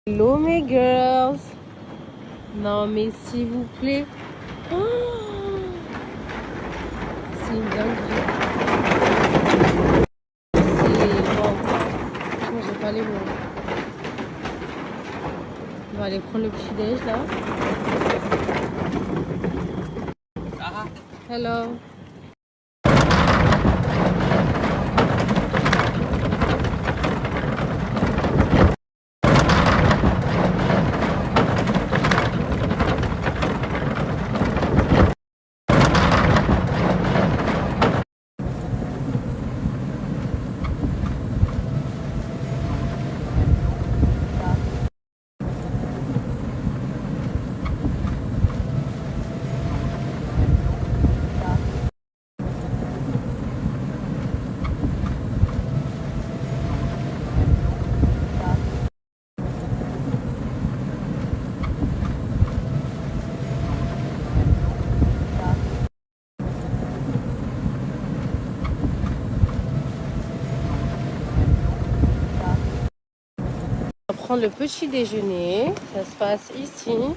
Hello mes girls. Non mais s'il vous plaît. Oh, c'est une dinguerie. C'est bon. Franchement, j'ai pas les mots. On va aller prendre le petit déj là. Hello. On va prendre le petit déjeuner. Ça se passe ici. On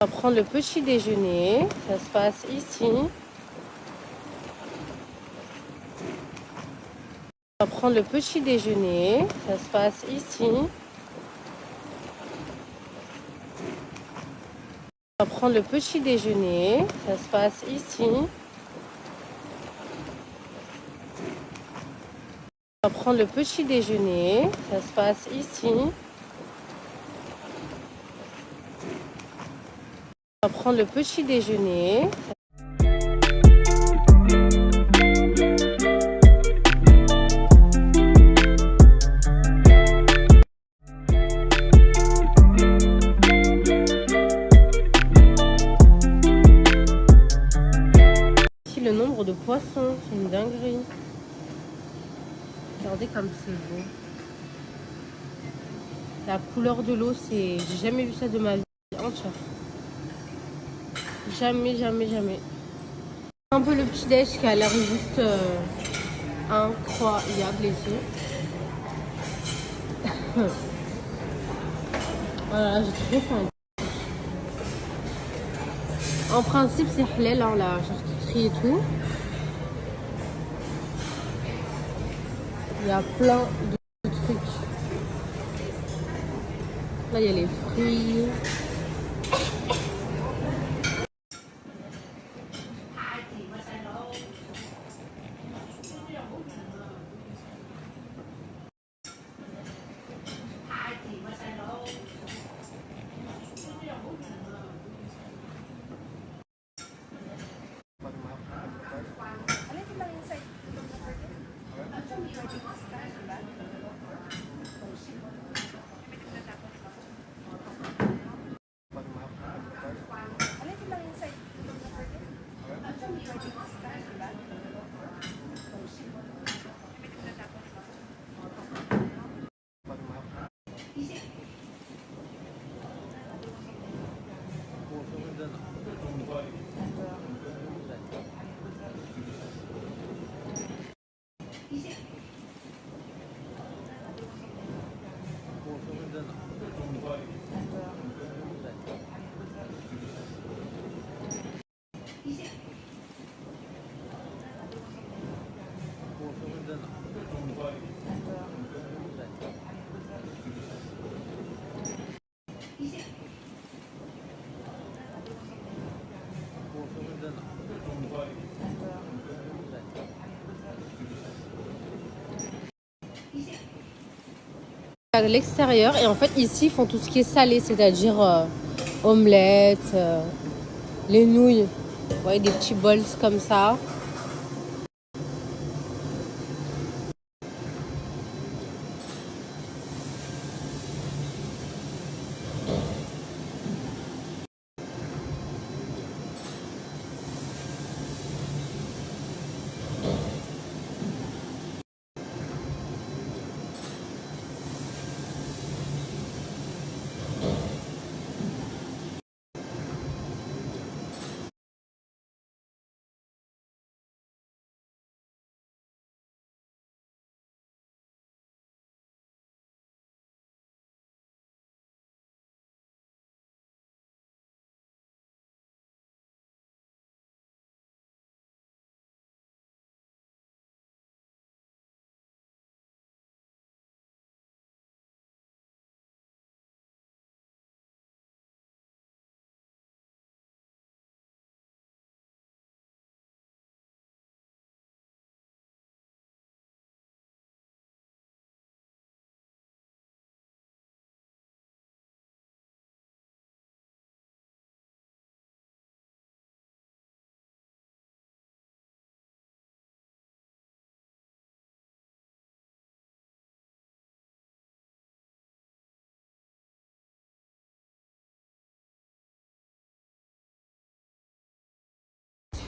va prendre le petit déjeuner. Ça se passe ici. On va prendre le petit déjeuner. Ça se passe ici. On va prendre le petit déjeuner. Ça se passe ici. On va prendre le petit déjeuner. Ça se passe ici. On va prendre le petit déjeuner. Ici, le nombre de poissons, c'est une dinguerie. Regardez comme c'est beau. La couleur de l'eau, c'est... J'ai jamais vu ça de ma vie entière. Jamais, jamais, jamais. Un peu le petit déj qui a l'air juste incroyable ici. Voilà, j'ai trop faim. En principe, c'est halal, hein, la charcuterie et tout. Il y a plein de trucs. Là, il y a les fruits. À l'extérieur, et en fait ici ils font tout ce qui est salé, c'est-à-dire omelette, les nouilles, vous voyez, des petits bols comme ça.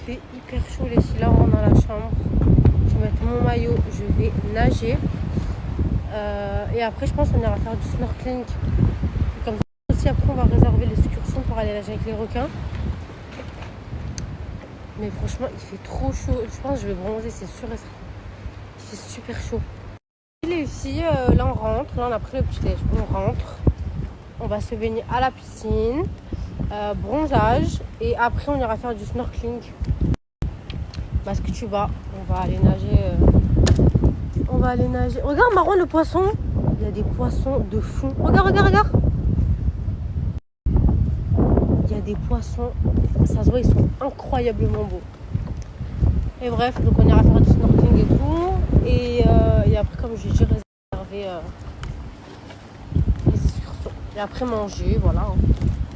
fait hyper chaud les filles. Là, on rentre dans la chambre. Je vais mettre mon maillot, je vais nager. Et après, je pense qu'on ira faire du snorkeling. Comme ça aussi, après, on va réserver l'excursion pour aller nager avec les requins. Mais franchement, il fait trop chaud. Je pense que je vais bronzer, c'est sûr et certain. Il fait super chaud. Les filles, là, on rentre. Là, on a pris le petit déj. On rentre. On va se baigner à la piscine. Bronzage. Et après, on ira faire du snorkeling. Parce que tu vas, on va aller nager. On va aller nager. Regarde, Marwan, le poisson. Il y a des poissons de fou. Regarde, regarde, regarde. Il y a des poissons. Ça se voit, ils sont incroyablement beaux. Et bref, donc on ira faire du snorkeling et tout. Et après, comme j'ai dit, réserver les excursions. Et après, manger, voilà.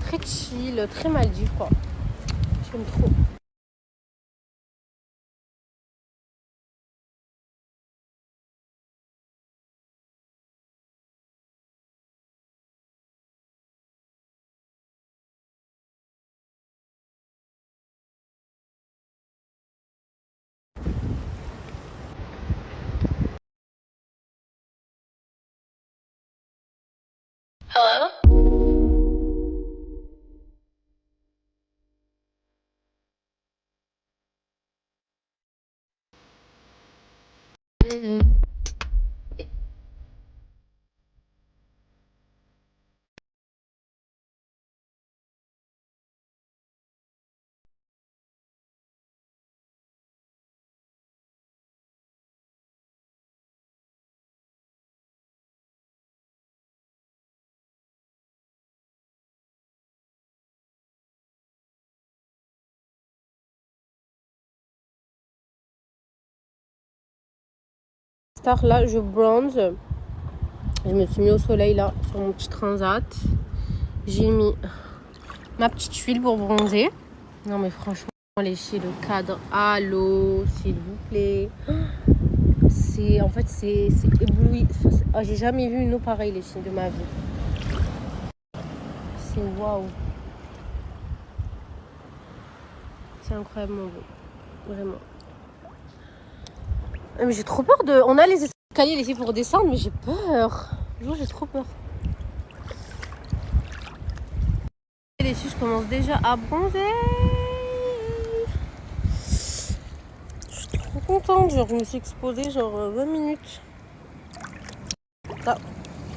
Très chill, très Maldives, quoi. J'aime trop. Hello? Là, je bronze. Je me suis mis au soleil là sur mon petit transat. J'ai mis ma petite huile pour bronzer. Non mais franchement, les filles, le cadre à l'eau, s'il vous plaît. C'est ébloui. Oh, j'ai jamais vu une eau pareille les filles de ma vie. C'est waouh. C'est incroyablement beau. Vraiment. Mais j'ai trop peur de. On a les escaliers les filles pour descendre, mais j'ai peur. J'ai trop peur. Les filles, je commence déjà à bronzer. Je suis trop contente. Genre, je me suis exposée genre 20 minutes.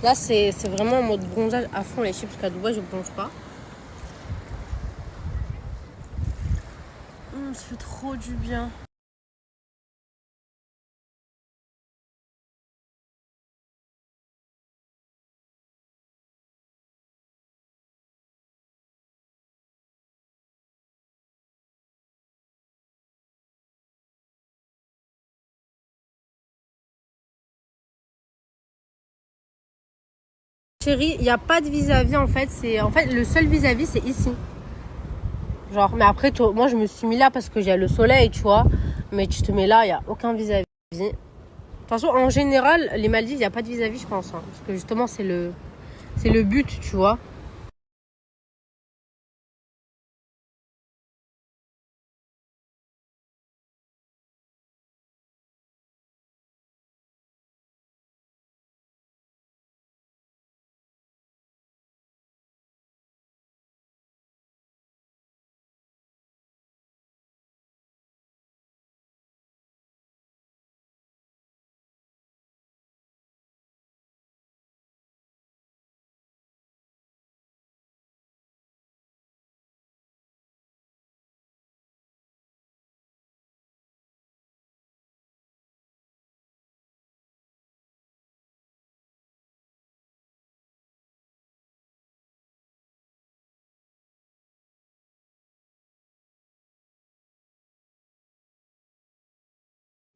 Là c'est vraiment en mode bronzage à fond les filles, parce qu'à Dubaï, je bronze pas. Ça fait trop du bien. Chérie, il n'y a pas de vis-à-vis en fait. En fait, le seul vis-à-vis, c'est ici. Genre, mais après, moi, je me suis mis là parce que j'ai le soleil, tu vois. Mais tu te mets là, il n'y a aucun vis-à-vis. De toute façon, en général, les Maldives, il n'y a pas de vis-à-vis, je pense. Hein, parce que justement, c'est le but, tu vois.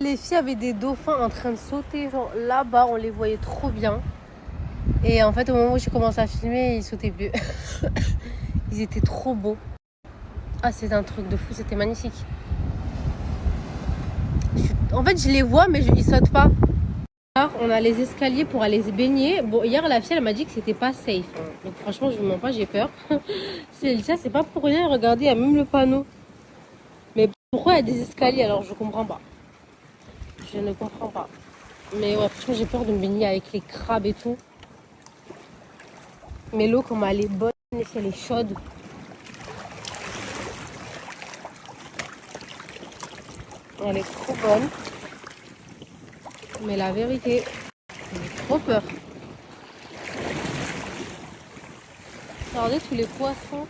Les filles avaient des dauphins en train de sauter, genre là-bas, on les voyait trop bien. Et en fait, au moment où j'ai commencé à filmer, ils sautaient plus. Ils étaient trop beaux. Ah, c'est un truc de fou, c'était magnifique. En fait, je les vois, mais ils sautent pas. Alors, on a les escaliers pour aller se baigner. Bon, hier, la fille, elle m'a dit que c'était pas safe. Hein. Donc, franchement, je ne mens pas, j'ai peur. Ça, c'est pas pour rien. Regardez, il y a même le panneau. Mais Pourquoi il y a des escaliers alors? Je comprends pas. Je ne comprends pas. Mais ouais, franchement, j'ai peur de me baigner avec les crabes et tout. Mais l'eau, comme elle est bonne et si elle est chaude. Elle est trop bonne. Mais la vérité, j'ai trop peur. Regardez tous les poissons.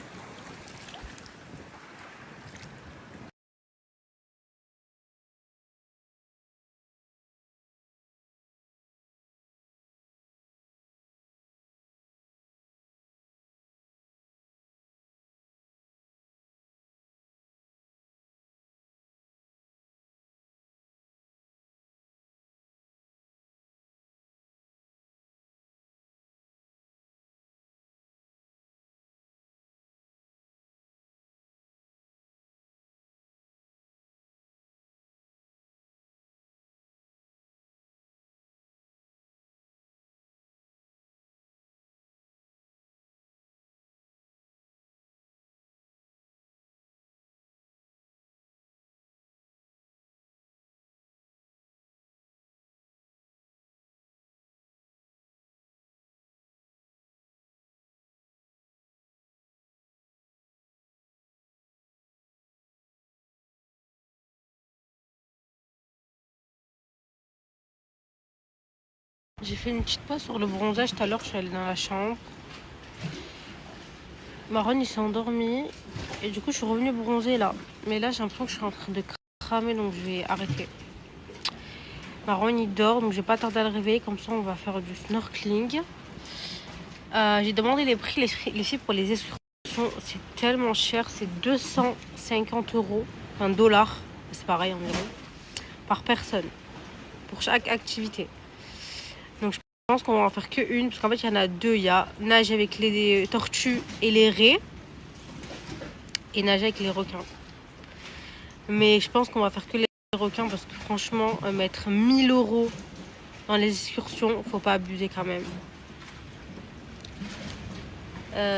J'ai fait une petite pause sur le bronzage tout à l'heure. Je suis allée dans la chambre. Marron, il s'est endormi. Et du coup, je suis revenue bronzer là. Mais là, j'ai l'impression que je suis en train de cramer. Donc, je vais arrêter. Marron, il dort. Donc, je vais pas tarder à le réveiller. Comme ça, on va faire du snorkeling. J'ai demandé les prix. Les filles pour les excursions, c'est tellement cher. C'est 250 €. Enfin, dollars. C'est pareil environ. Par personne. Pour chaque activité. Donc, je pense qu'on va en faire qu'une. Parce qu'en fait, il y en a deux. Il y a nager avec les tortues et les raies. Et nager avec les requins. Mais je pense qu'on va faire que les requins. Parce que franchement, mettre 1000 € dans les excursions, faut pas abuser quand même.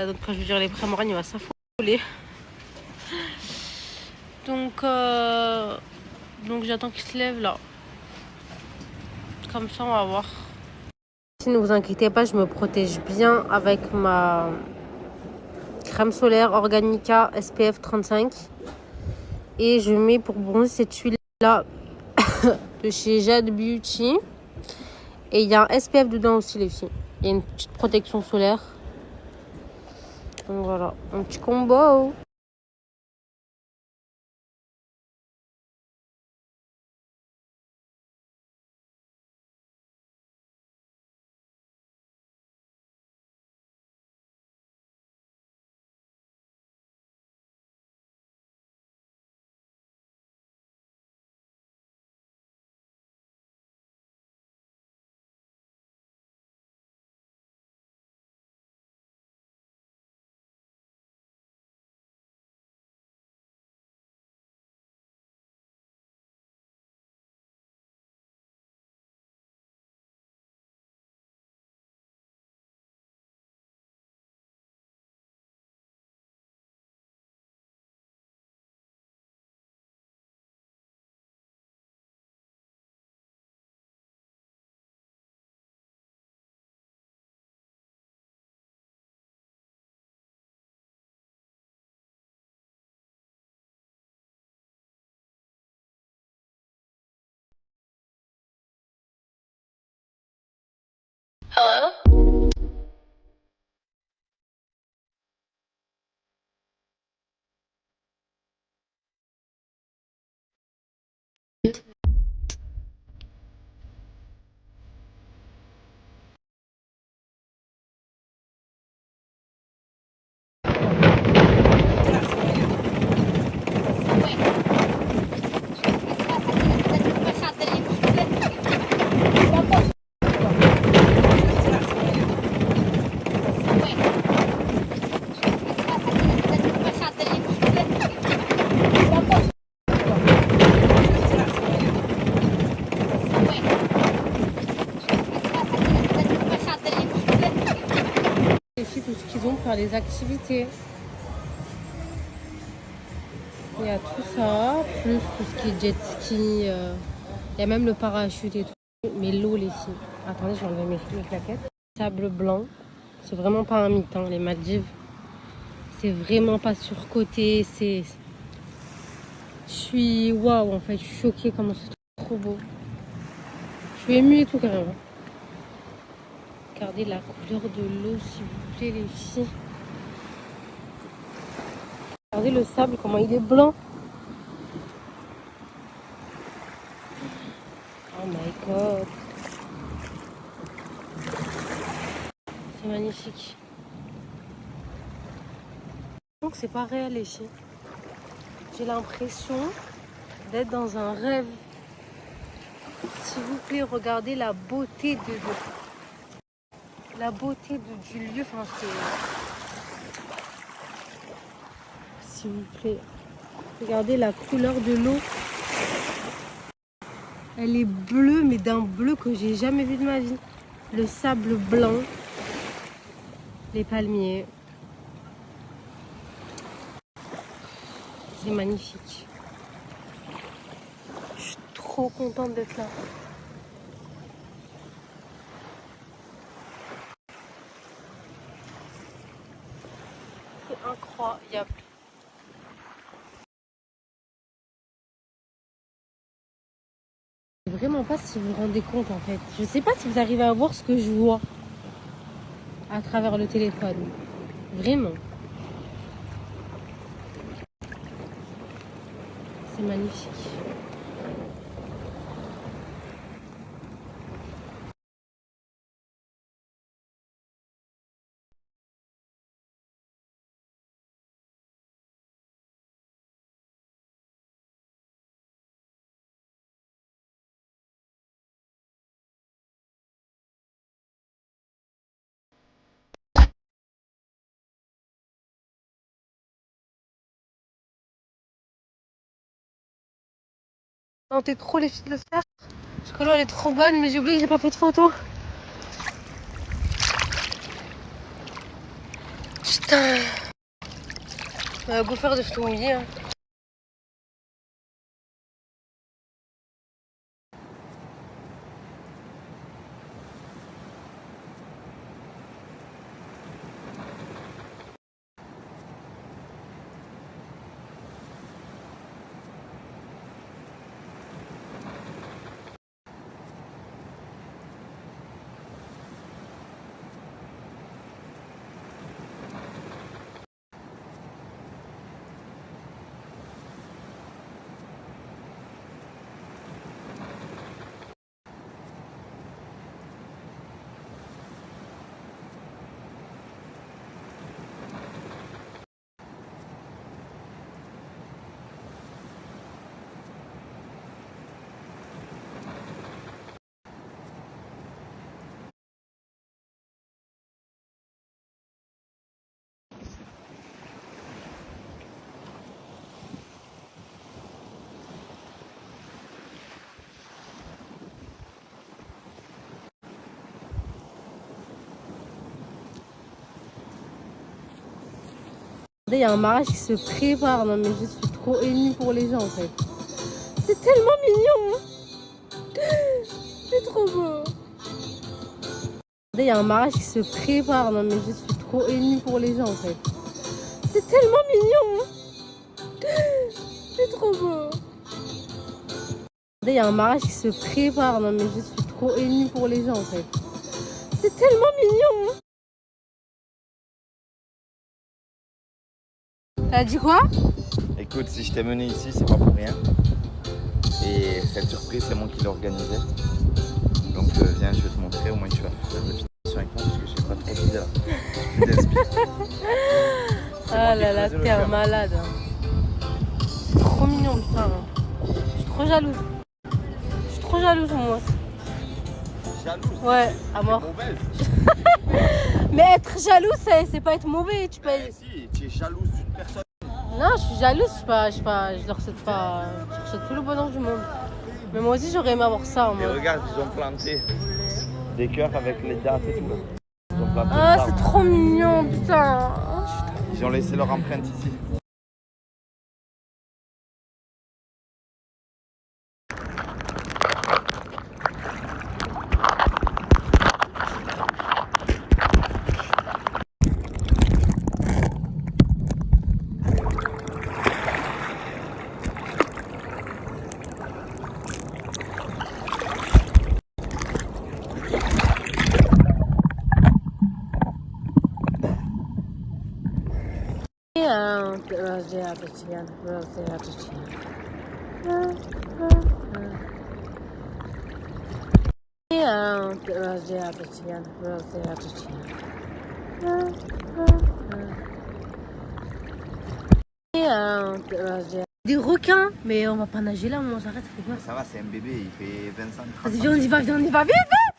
Donc quand je veux dire les prix, Morane, il va s'affoler. Donc j'attends qu'il se lève là. Comme ça, on va voir. Ne vous inquiétez pas, je me protège bien avec ma crème solaire Organica SPF 35. Et je mets pour bronzer cette huile là de chez Jade Beauty. Et il y a un SPF dedans aussi, les filles. Il y a une petite protection solaire. Donc voilà, un petit combo. Hello? Les filles, tout ce qu'ils ont pour faire des activités. Il y a tout ça, plus tout ce qui est jet ski. Il y a même le parachute et tout. Mais l'eau, les filles. Attendez, je vais enlever mes claquettes. Sable blanc. C'est vraiment pas un mythe, hein, les Maldives. C'est vraiment pas surcoté. Je suis waouh, en fait. Je suis choquée comment c'est trop beau. Je suis émue et tout, carrément. Regardez la couleur de l'eau, s'il vous plaît, les filles. Regardez le sable, comment il est blanc. Oh my god. C'est magnifique. Donc c'est pas réel les filles. J'ai l'impression d'être dans un rêve. S'il vous plaît, regardez la beauté du lieu. Enfin, s'il vous plaît, regardez la couleur de l'eau. Elle est bleue, mais d'un bleu que j'ai jamais vu de ma vie. Le sable blanc, les palmiers. C'est magnifique. Je suis trop contente d'être là. C'est incroyable. Vraiment pas si vous vous rendez compte en fait. Je sais pas si vous arrivez à voir ce que je vois à travers le téléphone. Vraiment. C'est magnifique. Tentez trop les filles de le faire. Parce que l'eau elle est trop bonne, mais j'ai oublié que j'ai pas fait de photo. Putain. On va go faire des photos mouillées. Hein. Il y a un mariage qui se prépare. Non mais je suis trop émue pour les gens en fait. C'est tellement mignon. C'est trop beau. Il y a un mariage qui se prépare. Non mais je suis trop émue pour les gens en fait. C'est tellement mignon. C'est trop beau. Il y a un mariage qui se prépare. Non mais je suis trop émue pour les gens en fait. C'est tellement mignon. T'as dit quoi? Écoute, si je t'ai mené ici, c'est pas pour rien. Et cette surprise, c'est moi qui l'ai organisée. Donc viens, je vais te montrer. Au moins, tu vas faire la petite avec moi parce que je sais pas trop d'idées là. Je t'inspire. Ah là là, t'es un malade. C'est trop mignon, putain. Je suis trop jalouse. Je suis trop jalouse, moi. Jalouse? Ouais, à mort. Mauvaise. Mais être jalouse, c'est pas être mauvais. Tu peux... Si, tu es jalouse d'une personne. Non, je suis jalouse. Je leur souhaite pas. Je leur souhaite tout le bonheur du monde. Mais moi aussi, j'aurais aimé avoir ça. Mais regarde, ils ont planté des cœurs avec les dates et tout là. Ils ont planté Ah, c'est trop mignon, putain. Ils ont laissé leur empreinte ici. Tatiana, rosé à Tatiana. Rosé à Tatiana, rosé à Tatiana. Des requins, mais on va pas nager là, on s'arrête, faut pas. Ça va, c'est un bébé, il fait 25 Vas-y, viens, on y va, viens, on y va, vite, vite.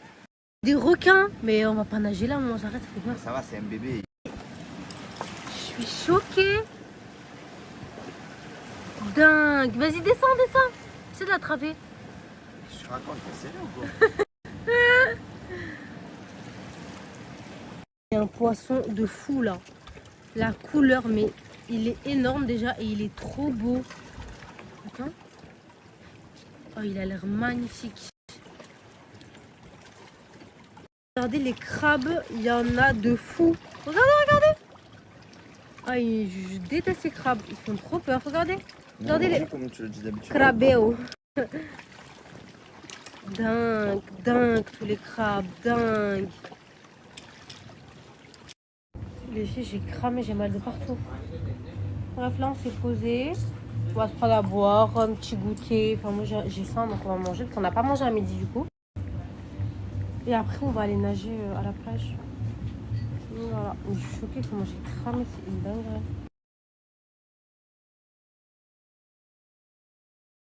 Des requins, mais on va pas nager là, on s'arrête, faut pas. Ça va, c'est un bébé. Je suis choquée. Dingue. Vas-y, descends, descends. Essaie de l'attraper. Je raconte, t'es sérieux ou quoi? Il y a un poisson de fou là. La couleur, mais il est énorme déjà et il est trop beau. Attends. Oh, il a l'air magnifique. Regardez les crabes, il y en a de fou. Regardez, regardez. Ah, je déteste les crabes, ils font trop peur. Regardez. Regardez les Comme tu le dis d'habitude. crabéos. Dingue, dingue, tous les crabes, dingue. Les filles, j'ai cramé, j'ai mal de partout. Bref, là, on s'est posé. On va se prendre à boire, un petit goûter. Enfin, moi, j'ai faim, donc on va manger. Parce qu'on n'a pas mangé à midi, du coup. Et après, on va aller nager à la plage. Voilà. Je suis choquée comment j'ai cramé, c'est une dinguerie.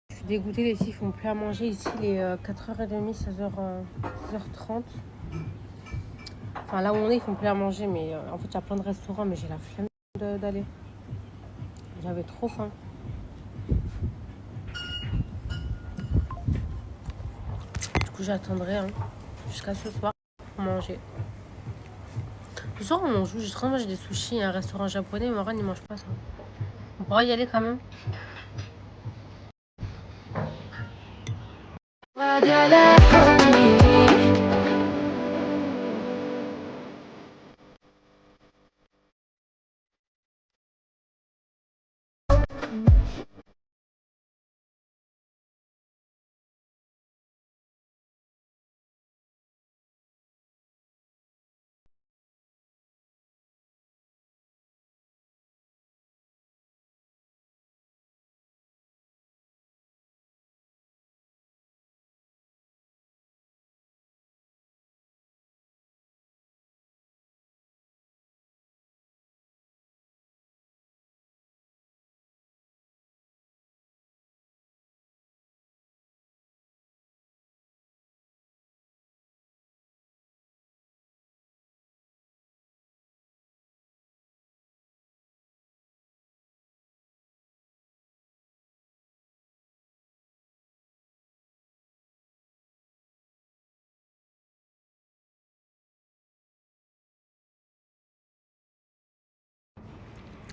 Je suis dégoûtée, les filles font plus à manger. Ici, il est 4h30, 16h30. Enfin, là où on est, ils font plus à manger. Mais en fait, il y a plein de restaurants, mais j'ai la flemme d'aller. J'avais trop faim. Du coup, j'attendrai jusqu'à ce soir pour manger. Ce soir, on mange où? J'ai trop mangé des sushis à un restaurant japonais. Moran, il mange pas ça. On pourra y aller quand même.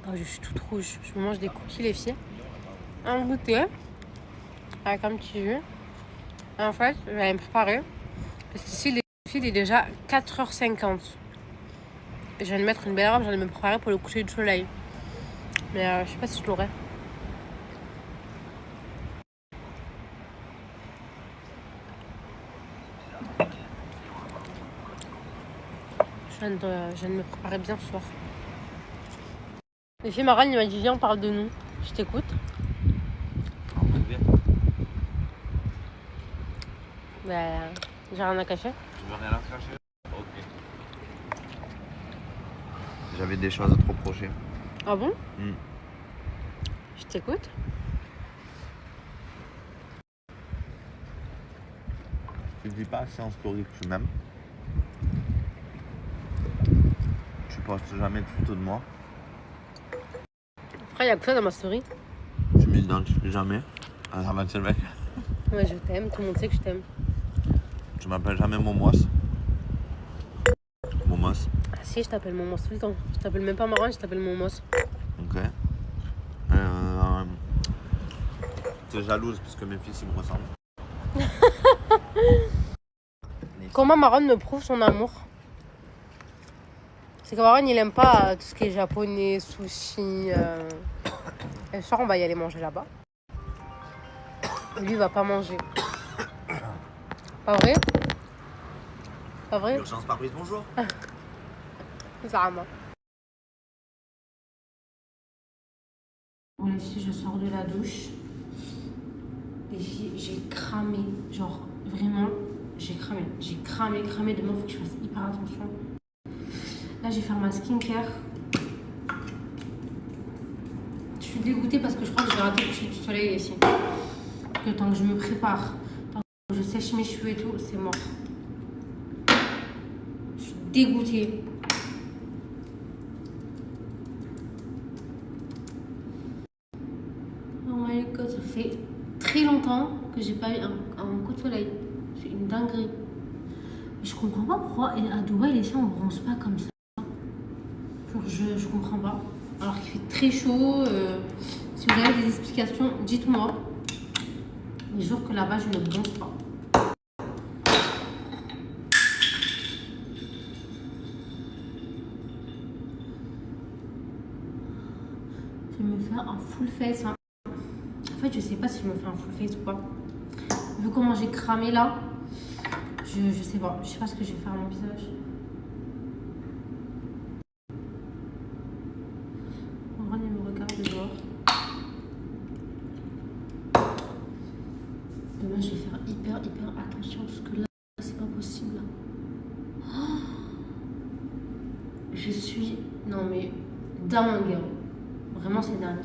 Oh, je suis toute rouge. Je me mange des cookies, les filles. Un goûter avec un petit jus. Et en fait, je vais aller me préparer. Parce qu'ici, les filles, il est déjà 4h50. Et je viens de mettre une belle robe, je viens de me préparer pour le coucher du soleil. Mais je sais pas si je l'aurai. Je viens de me préparer bien ce soir. Les filles, Marane, il m'a dit viens, on parle de nous. Je t'écoute. J'ai rien à cacher. Tu veux rien à cacher? Ok. J'avais des choses à te reprocher. Ah bon? Je t'écoute. Tu dis pas assez en story que tu m'aimes. Tu postes jamais de photos de moi. Après, il y a que ça dans ma story. Tu m'identifies jamais. Ah, ça va, le mec. Ouais, je t'aime, tout le monde sait que je t'aime. Tu m'appelles jamais Momos. Momos. Ah si, je t'appelle Momos tout le temps. Je t'appelle même pas Marwan, je t'appelle Momos. Ok. T'es jalouse parce que mes fils ils me ressemblent. Comment Marwan me prouve son amour? C'est que Marwan il aime pas tout ce qui est japonais, sushi. Et ce soir on va y aller manger là-bas. Lui il va pas manger. Pas vrai? Pas vrai? Urgence par prise, bonjour. Zama. ici, je sors de la douche. Les filles, j'ai cramé. Genre, vraiment, j'ai cramé. J'ai cramé. Demain, il faut que je fasse hyper attention. Là, je vais faire ma skincare. Je suis dégoûtée parce que je crois que je vais rater le coucher du soleil ici. Parce que tant que je me prépare, tant que je sèche mes cheveux et tout, c'est mort. Je suis dégoûtée. Oh my god, ça fait très longtemps que j'ai pas eu un coup de soleil. C'est une dinguerie. Je comprends pas pourquoi à Dubaï, les filles, on bronze pas comme ça. Genre, je comprends pas. Alors qu'il fait très chaud. Si vous avez des explications, dites-moi. Les jours que là-bas, je ne bronze pas. Je vais me faire un full face. Hein. En fait, je sais pas si je me fais un full face ou pas. Vu comment j'ai cramé là, je sais pas. Je sais pas ce que je vais faire à mon visage. On me regarde dehors. Demain, je vais faire hyper attention parce que là, c'est pas possible. Oh, je suis, non mais, dingue. Vraiment, c'est dingue.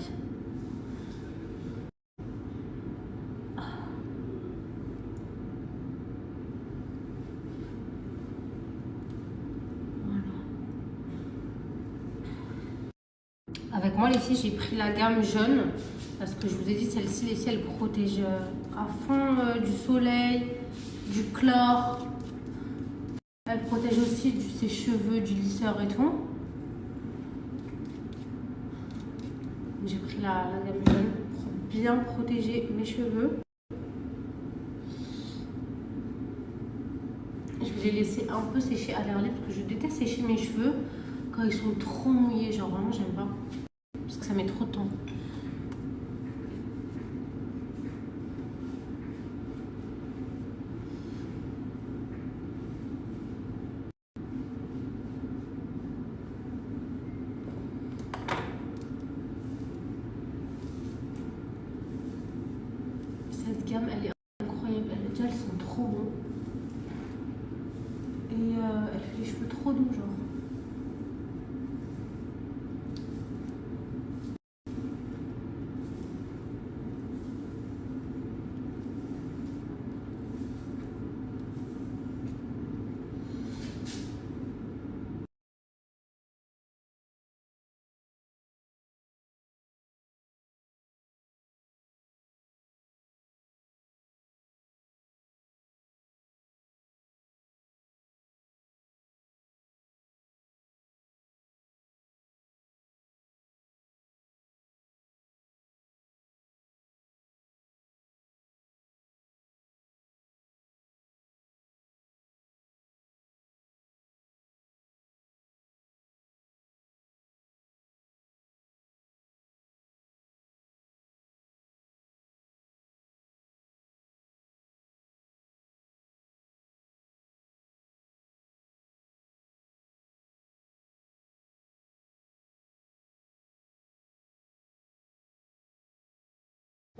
Avec moi, les filles, j'ai pris la gamme jaune parce que je vous ai dit, celle-ci, les filles, elle protège à fond du soleil, du chlore. Elle protège aussi ses cheveux, du lisseur et tout. J'ai pris la gamme jaune pour bien protéger mes cheveux. Je vais les laisser un peu sécher à l'air libre parce que je déteste sécher mes cheveux quand ils sont trop mouillés. Genre vraiment, j'aime pas. Parce que ça met trop de temps. Cette gamme, elle est incroyable. Déjà, elles sont trop bons. Et elle fait les cheveux trop doux, genre.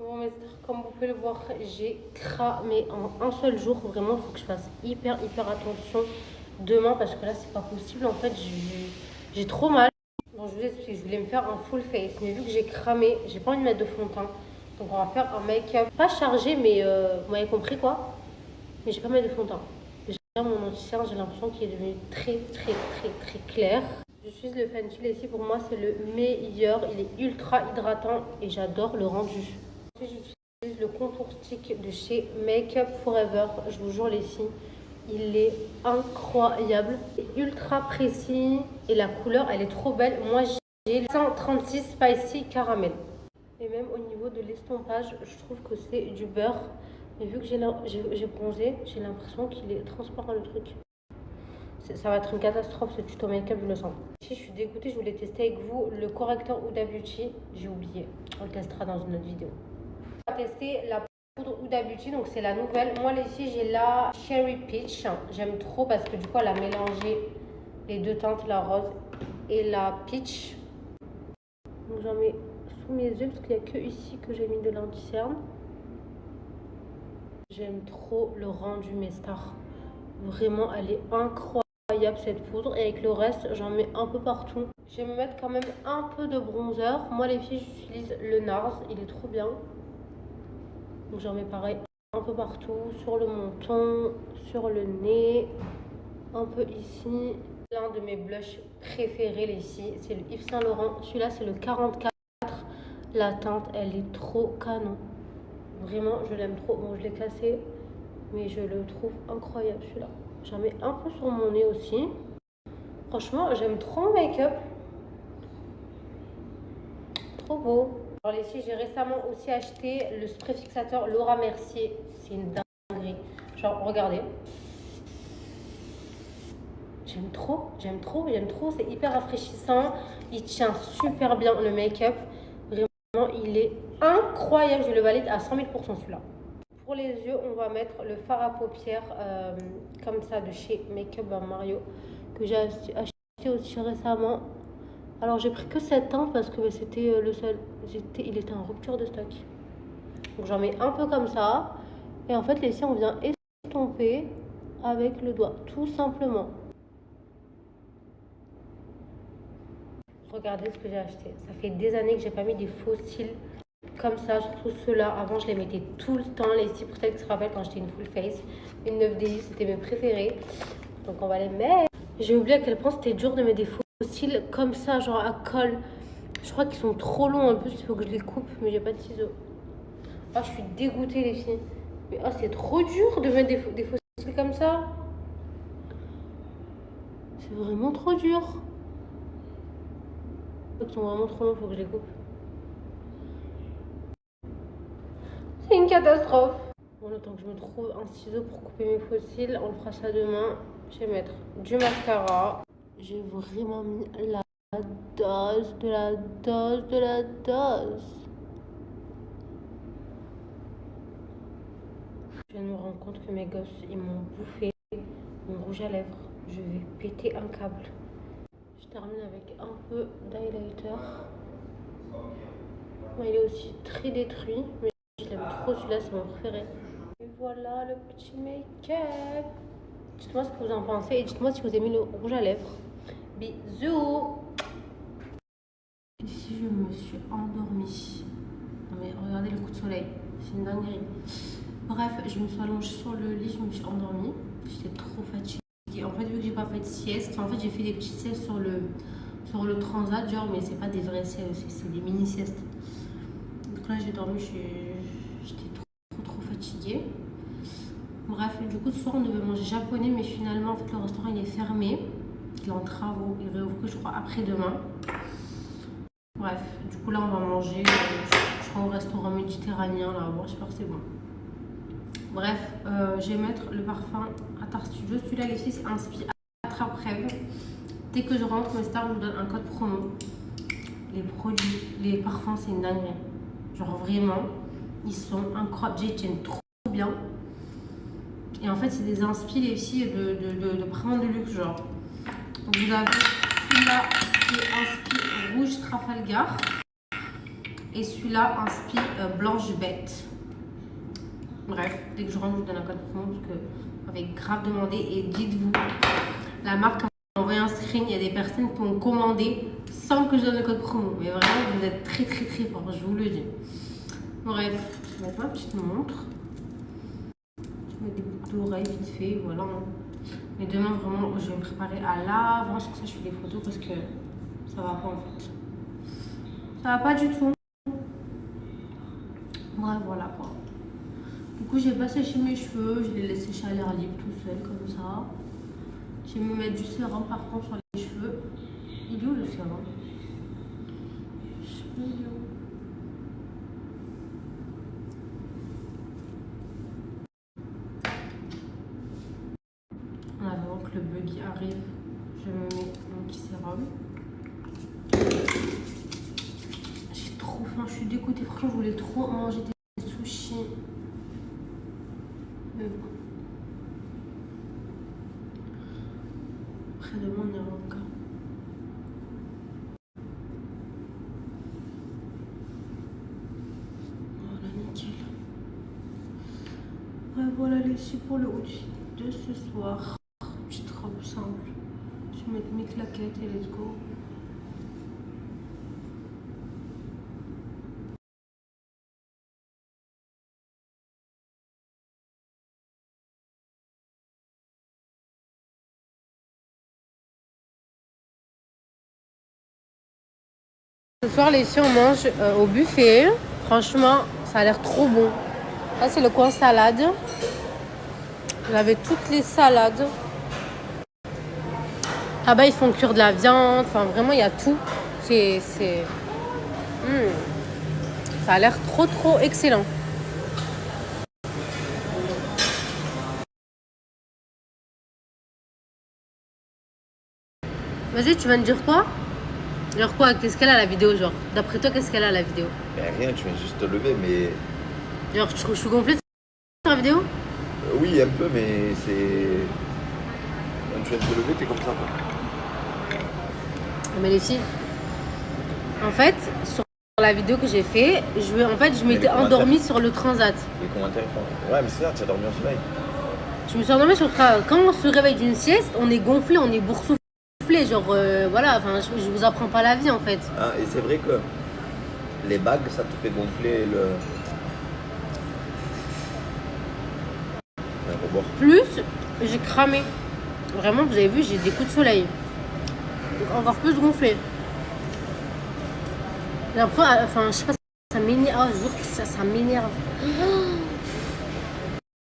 Bon mes stars, comme vous pouvez le voir, j'ai cramé en un seul jour. Vraiment, il faut que je fasse hyper attention demain parce que là, c'est pas possible. En fait, j'ai trop mal. Bon, je vous explique, je voulais me faire un full face, mais vu que j'ai cramé, j'ai pas envie de mettre de fond de teint. Donc, on va faire un make-up pas chargé, mais vous m'avez compris quoi. Mais j'ai pas mis de fond de teint. Déjà, mon anti-cerne, j'ai l'impression qu'il est devenu très clair. J'utilise le Fenty ici, pour moi, c'est le meilleur. Il est ultra hydratant et j'adore le rendu. J'utilise le contour stick de chez Make Up Forever. Je vous jure les filles, il est incroyable. Il est ultra précis et la couleur, elle est trop belle. Moi, j'ai 136 Spicy Caramel. Et même au niveau de l'estompage, je trouve que c'est du beurre. Mais vu que j'ai bronzé, j'ai l'impression qu'il est transparent le truc. Ça va être une catastrophe ce tuto make-up, je le sens. Si je suis dégoûtée, je voulais tester avec vous le correcteur Huda Beauty. J'ai oublié, on le testera dans une autre vidéo. On va tester la poudre Huda Beauty, donc c'est la nouvelle. Moi ici j'ai la Cherry Peach. J'aime trop parce que du coup elle a mélangé les deux teintes, la rose et la peach. Donc j'en mets sous mes yeux parce qu'il n'y a que ici que j'ai mis de l'anti-cerne. J'aime trop le rendu mes stars. Vraiment, elle est incroyable cette poudre. Et avec le reste, j'en mets un peu partout. Je vais me mettre quand même un peu de bronzer. Moi, les filles, j'utilise le NARS. Il est trop bien. Donc, j'en mets pareil un peu partout. Sur le menton, sur le nez, un peu ici. L'un de mes blushs préférés, les filles, c'est le Yves Saint Laurent. Celui-là, c'est le 44. La teinte, elle est trop canon. Vraiment, je l'aime trop. Bon, je l'ai cassé, mais je le trouve incroyable celui-là. J'en mets un peu sur mon nez aussi. Franchement, j'aime trop mon make-up. Trop beau. Alors les filles, j'ai récemment aussi acheté le spray fixateur Laura Mercier. C'est une dinguerie. Genre, regardez. J'aime trop, j'aime trop, j'aime trop. C'est hyper rafraîchissant. Il tient super bien le make-up. Vraiment, il est incroyable. Je le valide à 100 000% celui-là. Pour les yeux, on va mettre le fard à paupières comme ça de chez Make Up by Mario que j'ai acheté aussi récemment. Alors j'ai pris que 7 ans parce que c'était le seul. Il était en rupture de stock. Donc j'en mets un peu comme ça. Et en fait, ici, on vient estomper avec le doigt, tout simplement. Regardez ce que j'ai acheté. Ça fait des années que j'ai pas mis des faux cils comme ça, surtout ceux-là. Avant, je les mettais tout le temps. Les cils, pour celles qui se rappellent, quand j'étais une full face, une 9DI, c'était mes préférés. Donc on va les mettre. J'ai oublié à quel point c'était dur de mettre des faux cils comme ça, genre à colle. Je crois qu'ils sont trop longs en plus, il faut que je les coupe, mais j'ai pas de ciseaux. Ah, je suis dégoûtée les filles. Mais oh, c'est trop dur de mettre des faux cils comme ça. C'est vraiment trop dur. Ils sont vraiment trop longs, il faut que je les coupe. C'est une catastrophe. Bon, le temps que je me trouve un ciseau pour couper mes faux cils, on le fera ça demain. Je vais mettre du mascara. J'ai vraiment mis la dose de la dose de la dose. Je viens de me rendre compte que mes gosses, ils m'ont bouffé mon rouge à lèvres. Je vais péter un câble. Je termine avec un peu d'highlighter. Bon, il est aussi très détruit, mais je l'aime trop, celui-là, c'est mon préféré. Et voilà le petit make-up. Dites-moi ce que vous en pensez et dites-moi si vous aimez le rouge à lèvres. Bisous. Ici, je me suis endormie. Non mais regardez le coup de soleil, c'est une dinguerie. Bref, je me suis allongée sur le lit, je me suis endormie. J'étais trop fatiguée. En fait, vu que j'ai pas fait de sieste, en fait, j'ai fait des petites siestes sur le transat, genre, mais c'est pas des vraies siestes, c'est des mini-siestes. Donc là, j'ai dormi, j'étais trop fatiguée. Bref, du coup, ce soir, on devait manger japonais, mais finalement, en fait, le restaurant, il est fermé. Il est en travaux, il réouvre que, je crois, après-demain. Bref, du coup, là, on va manger, je crois, au restaurant méditerranéen, là, bon, j'espère que c'est bon. Bref, je vais mettre le parfum Atar Studio. Celui-là, les filles, c'est Inspi Attrape-Rêve. Dès que je rentre, mes stars me donnent un code promo. Les produits, les parfums, c'est une dinguerie. Genre, vraiment, ils sont incroyables. Ils tiennent trop bien. Et en fait, c'est des inspi, les filles, de parfums de luxe, genre. Donc, vous avez celui-là qui est inspi rouge Trafalgar. Et celui-là, inspi blanche bête. Bref, dès que je rentre, je vous donne un code promo parce que vous m'avez grave demandé. Et dites-vous, la marque m'a envoyé un screen. Il y a des personnes qui ont commandé sans que je donne le code promo. Mais vraiment, vous êtes très fort, je vous le dis. Bref, je vais mettre ma petite montre. Je mets des boucles d'oreilles vite fait, voilà. Mais demain, vraiment, je vais me préparer à l'avance. Pour ça, je fais des photos parce que ça va pas en fait. Ça va pas du tout. Bref, voilà quoi. Du coup, j'ai pas séché mes cheveux, je les laisse sécher à l'air libre tout seul comme ça. Je vais me mettre du sérum par contre sur les cheveux. Il est où le sérum? Je sais pas, il est où? Avant que le buggy arrive, je me mets mon petit sérum. J'ai trop faim, je suis dégoûtée. Franchement, je voulais trop manger des sushis. Mais bon. Après-demain, on ira encore. aller ici pour le outfit de ce soir. Petite robe simple. Je vais mettre mes claquettes et let's go. Ce soir, les filles, on mange au buffet. Franchement, ça a l'air trop bon. Là, c'est le coin salade. J'avais toutes les salades. Là-bas, ils font cuire de la viande. Enfin, vraiment, il y a tout. Ça a l'air trop excellent. Vas-y, tu vas me dire quoi? Genre quoi? Qu'est-ce qu'elle a la vidéo, genre? D'après toi, qu'est-ce qu'elle a la vidéo? Rien, tu viens juste te lever, mais... Genre, je suis gonflée sur la vidéo? Oui, un peu, mais c'est... Quand tu viens de te lever, t'es comme ça, quoi. Mais les filles, en fait, sur la vidéo que j'ai fait, je m'étais endormie sur le transat. Les commentaires font... Ouais, mais c'est ça, tu as dormi en sommeil. Je me suis endormie sur le transat. Quand on se réveille d'une sieste, on est gonflé, on est boursouflé. Genre, voilà, enfin, je vous apprends pas la vie, en fait. Ah, et c'est vrai que les bagues, ça te fait gonfler le... Un rebord. Plus, j'ai cramé. Vraiment, vous avez vu, j'ai des coups de soleil. Donc, encore plus gonflé. Et après, enfin, je sais pas, ça m'énerve. Ah, je jure que ça m'énerve.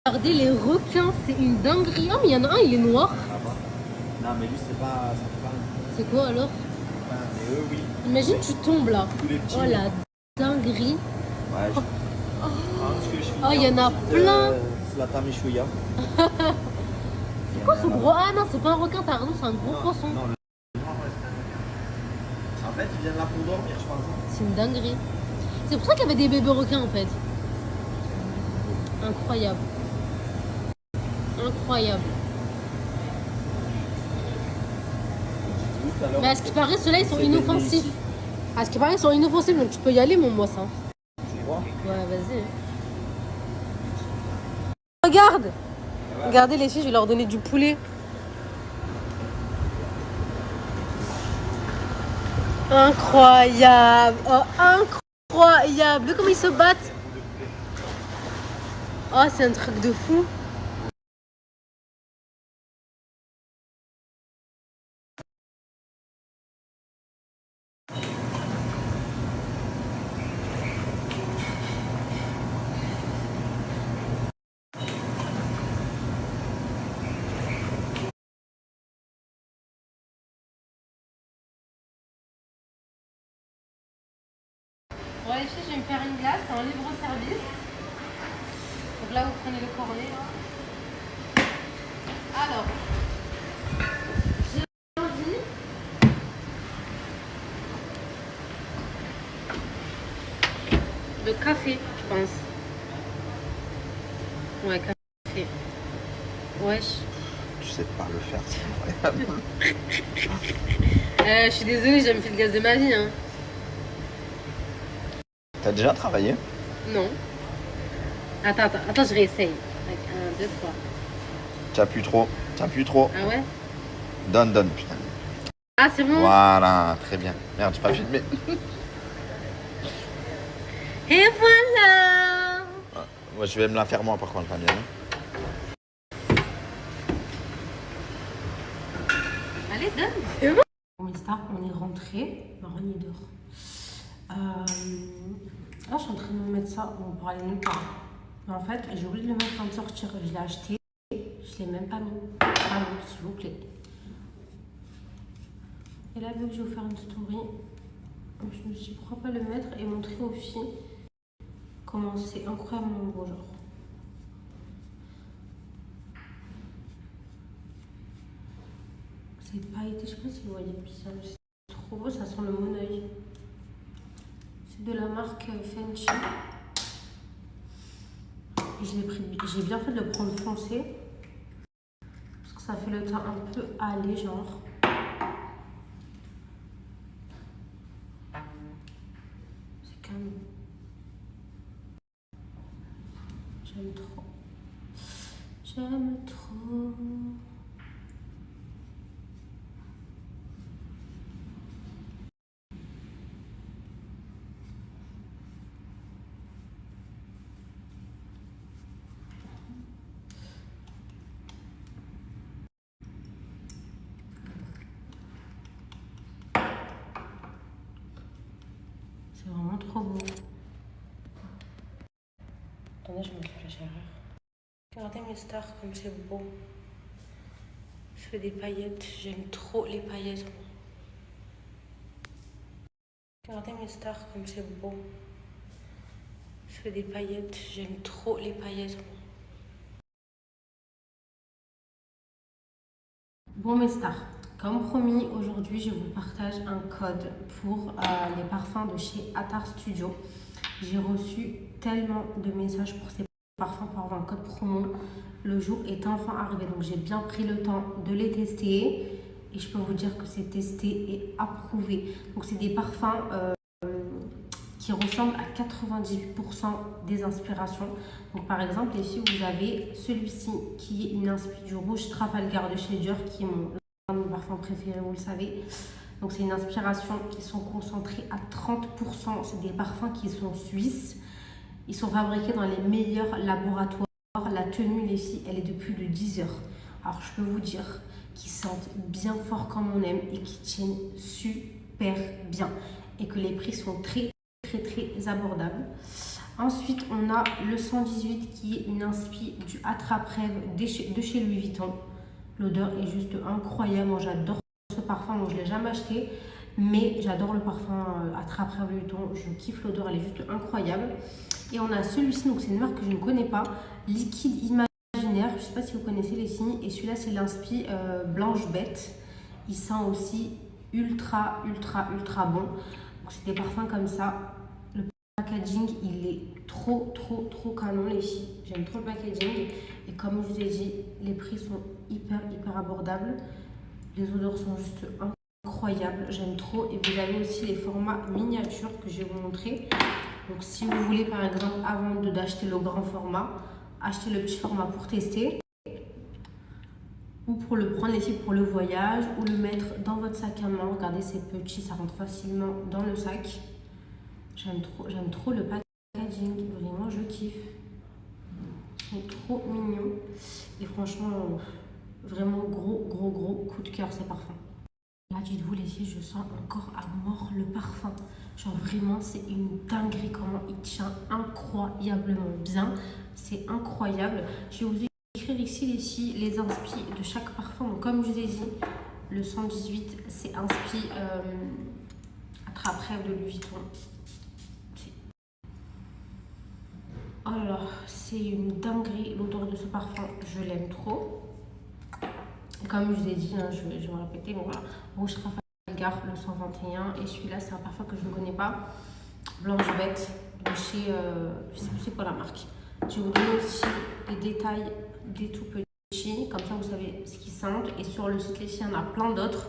Regardez les requins, c'est une dinguerie. Ah, mais il y en a un, il est noir. Non, mais lui, c'est pas... C'est quoi alors? Mais eux, oui. Imagine, tu tombes là. Tous les petits. Oh la dinguerie. Ouais, Oh, il y en a plein. Zlatan Michouya. C'est quoi ce gros? Ah non, c'est pas un requin, t'as raison, c'est un gros poisson. Non, en fait, ils viennent là pour dormir, je pense. C'est une dinguerie. C'est pour ça qu'il y avait des bébés requins en fait. Incroyable. Incroyable. Mais à ce qui paraît, ceux-là, ils sont inoffensifs. À ce qui paraît, ils sont inoffensifs, donc tu peux y aller, mon mois, ça. Tu vois? Ouais, vas-y. Regarde! Regardez les filles, je vais leur donner du poulet. Incroyable! Oh, incroyable! Vu comment ils se battent! Oh, c'est un truc de fou! Bon les filles, je vais me faire une glace, c'est en libre service. Donc là, vous prenez le cornet. Alors, j'ai envie. De café, je pense. Ouais, café. Wesh. Tu sais pas le faire, c'est incroyable. Je suis désolée, j'ai jamais fait le gaz de ma vie. Hein. T'as déjà travaillé? Non. Attends, je réessaye. 1, 2, 3. T'appuies trop. Ah ouais? Donne, putain. Ah, c'est bon? Voilà, très bien. Merde, j'ai pas filmé. Et voilà! Moi, je vais me la faire moi, par contre, la mienne. Allez, donne. C'est bon. Bon, Star, on est rentré. Marron est dehors. Là, je suis en train de me mettre ça pour aller nulle part. Mais en fait, j'ai oublié de le mettre avant de sortir. Je l'ai acheté. Je l'ai même pas mis. Ah non, s'il vous plaît. Et là, vu que je vais vous faire une story, je me suis dit pourquoi pas le mettre et montrer aux filles comment c'est incroyablement beau, genre. C'est pailleté, je sais pas si vous voyez, c'est trop beau, ça sent le Moneuil. C'est de la marque Fenty. J'ai bien fait de le prendre foncé. Parce que ça fait le teint un peu allé, genre. C'est calme. J'aime trop. J'aime trop. C'est vraiment trop beau. Attendez, je me fais la chaleur. Regardez mes stars comme c'est beau. Je fais des paillettes. J'aime trop les paillettes. Regardez mes stars comme c'est beau. Je fais des paillettes. J'aime trop les paillettes. Bon mes stars, comme promis, aujourd'hui je vous partage un code pour les parfums de chez Attar Studio. J'ai reçu tellement de messages pour ces parfums pour avoir un code promo. Le jour est enfin arrivé, donc j'ai bien pris le temps de les tester. Et je peux vous dire que c'est testé et approuvé. Donc c'est des parfums qui ressemblent à 98% des inspirations. Donc par exemple, ici vous avez celui-ci qui est une inspi du rouge Trafalgar de chez Dior, qui est mon parfum préféré, vous le savez. Donc c'est une inspiration qui sont concentrées à 30%. C'est des parfums qui sont suisses. Ils sont fabriqués dans les meilleurs laboratoires. La tenue, les filles, elle est de plus de 10 heures. Alors je peux vous dire qu'ils sentent bien fort comme on aime et qu'ils tiennent super bien. Et que les prix sont très abordable. Ensuite, on a le 118 qui est une inspi du Attrape-Rêve de chez Louis Vuitton. L'odeur est juste incroyable. Moi, j'adore ce parfum. Moi, je ne l'ai jamais acheté, mais j'adore le parfum Attrape-Rêve Louis Vuitton. Je kiffe l'odeur, elle est juste incroyable. Et on a celui-ci, donc c'est une marque que je ne connais pas, Liquide Imaginaire. Je ne sais pas si vous connaissez les signes. Et celui-là, c'est l'inspi Blanche Bête. Il sent aussi ultra bon. C'est des parfums comme ça. Le packaging, il est trop canon, les filles. J'aime trop le packaging. Et comme je vous ai dit, les prix sont hyper abordables. Les odeurs sont juste incroyables. J'aime trop. Et vous avez aussi les formats miniatures que je vais vous montrer. Donc si vous voulez, par exemple, avant d'acheter le grand format, acheter le petit format pour tester. Ou pour le prendre ici pour le voyage, ou le mettre dans votre sac à main. Regardez, c'est petit, ça rentre facilement dans le sac. J'aime trop le packaging, vraiment je kiffe. Ils sont trop mignons. Et franchement, vraiment gros coup de cœur ces parfums. Là, dites-vous les filles, je sens encore à mort le parfum. Genre vraiment, c'est une dinguerie comment il tient incroyablement bien. C'est incroyable. Je vais vous écrire ici les filles, les inspi de chaque parfum. Donc, comme je vous ai dit, le 118, c'est inspi Attrape-Rêve de Louis Vuitton. Oh là là, c'est une dinguerie l'odeur de ce parfum. Je l'aime trop. Et comme je vous ai dit, hein, je vais me répéter, mais voilà. Rouge Trafalgar, le 121. Et celui-là, c'est un parfum que je ne connais pas. Blanche Bête, de chez, je sais plus c'est quoi la marque. Je vais vous donner aussi des détails des tout petits. Comme ça, vous savez ce qu'ils sentent. Et sur le site, les filles, il y en a plein d'autres.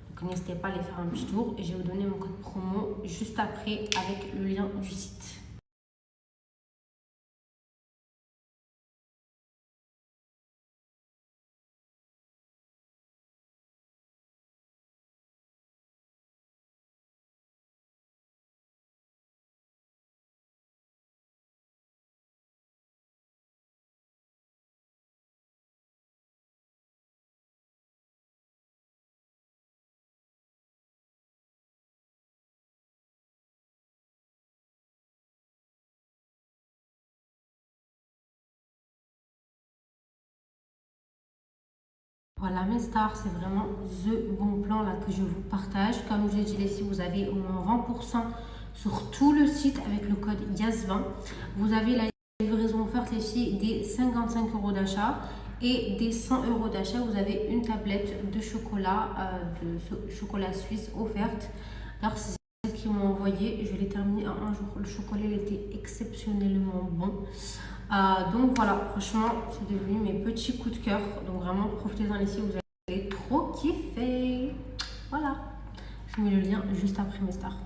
Donc, n'hésitez pas à aller faire un petit tour. Et je vais vous donner mon code promo juste après avec le lien du site. Voilà mes stars, c'est vraiment the bon plan là que je vous partage. Comme je l'ai dit les filles, vous avez au moins 20% sur tout le site avec le code YAS20. Vous avez la livraison offerte les filles des 55 € d'achat et des 100 € d'achat. Vous avez une tablette de chocolat suisse offerte. Alors c'est celle qui m'ont envoyé, je l'ai terminé en un jour. Le chocolat il était exceptionnellement bon. Donc voilà, franchement, c'est devenu mes petits coups de cœur. Donc vraiment, profitez-en ici, vous allez trop kiffer. Voilà, je mets le lien juste après mes stars.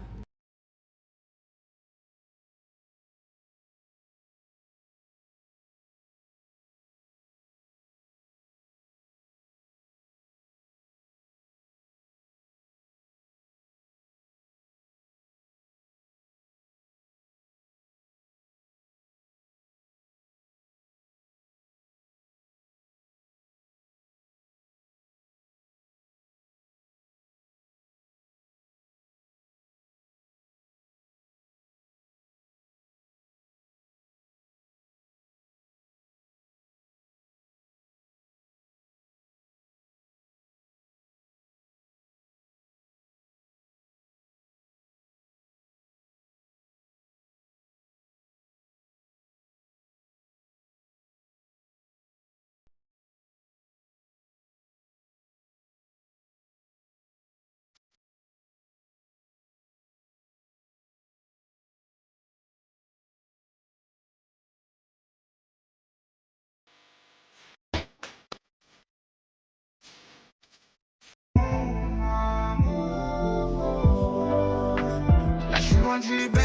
grandi,